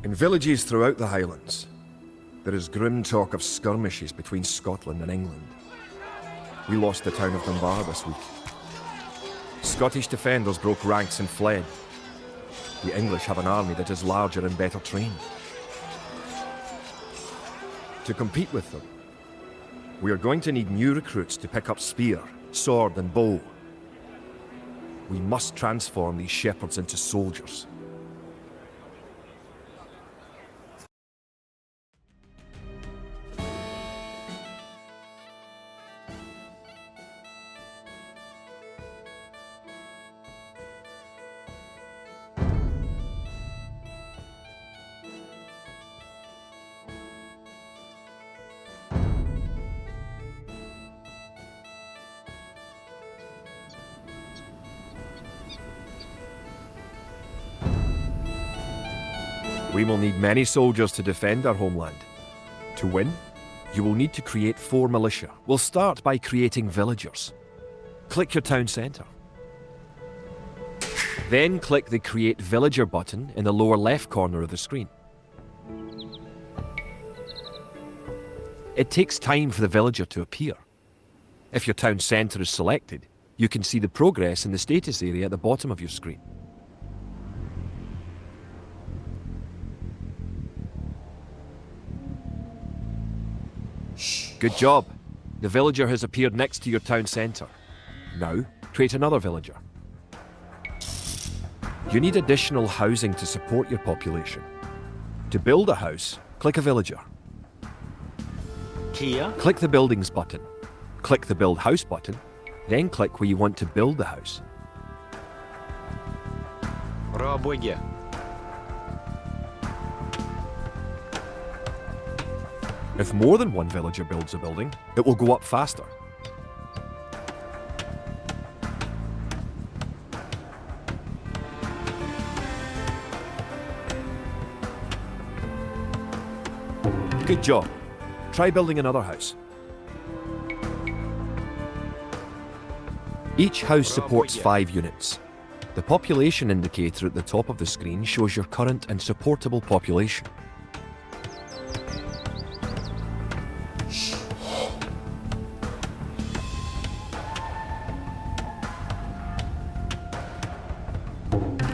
In villages throughout the Highlands, there is grim talk of skirmishes between Scotland and England. We lost the town of Dunbar this week. Scottish defenders broke ranks and fled. The English have an army that is larger and better trained. To compete with them, we are going to need new recruits to pick up spear, sword and bow. We must transform these shepherds into soldiers. We will need many soldiers to defend our homeland. To win, you will need to create 4 militia. We'll start by creating villagers. Click your town centre. Then click the Create Villager button in the lower left corner of the screen. It takes time for the villager to appear. If your town centre is selected, you can see the progress in the status area at the bottom of your screen. Good job. The villager has appeared next to your town centre. Now, create another villager. You need additional housing to support your population. To build a house, click a villager. Here. Click the Buildings button. Click the Build House button, then click where you want to build the house. Рабоге. If more than one villager builds a building, it will go up faster. Good job. Try building another house. Each house supports 5 units. The population indicator at the top of the screen shows your current and supportable population.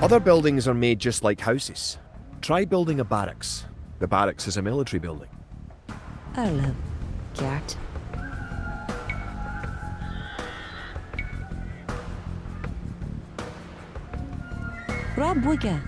Other buildings are made just like houses. Try building a barracks. The barracks is a military building. Hello, cat. Рабоге.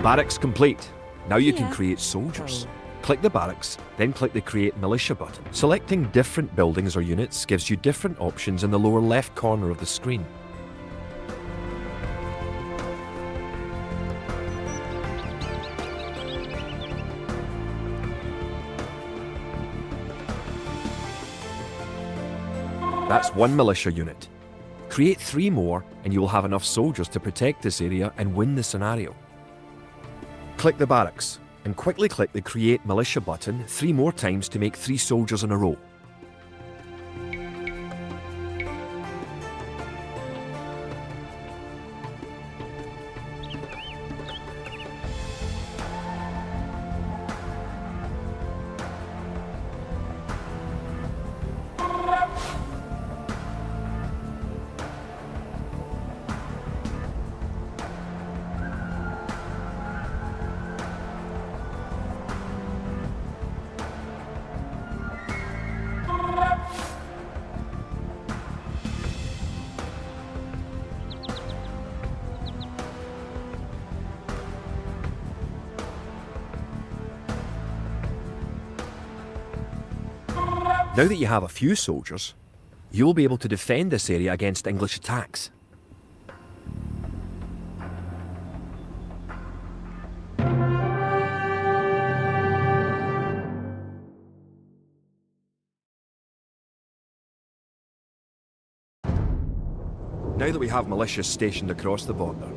Barracks complete. Now you can Yeah. create soldiers. Click the barracks, then click the Create Militia button. Selecting different buildings or units gives you different options in the lower left corner of the screen. That's 1 militia unit. Create 3 more and you will have enough soldiers to protect this area and win the scenario. Click the barracks and quickly click the Create Militia button 3 more times to make 3 soldiers in a row. Now that you have a few soldiers, you will be able to defend this area against English attacks. Now that we have militias stationed across the border,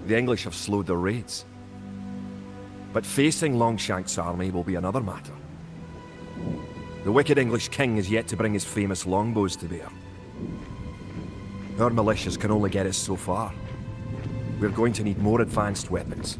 the English have slowed their raids. But facing Longshank's army will be another matter. The wicked English king is yet to bring his famous longbows to bear. Our militias can only get us so far. We're going to need more advanced weapons.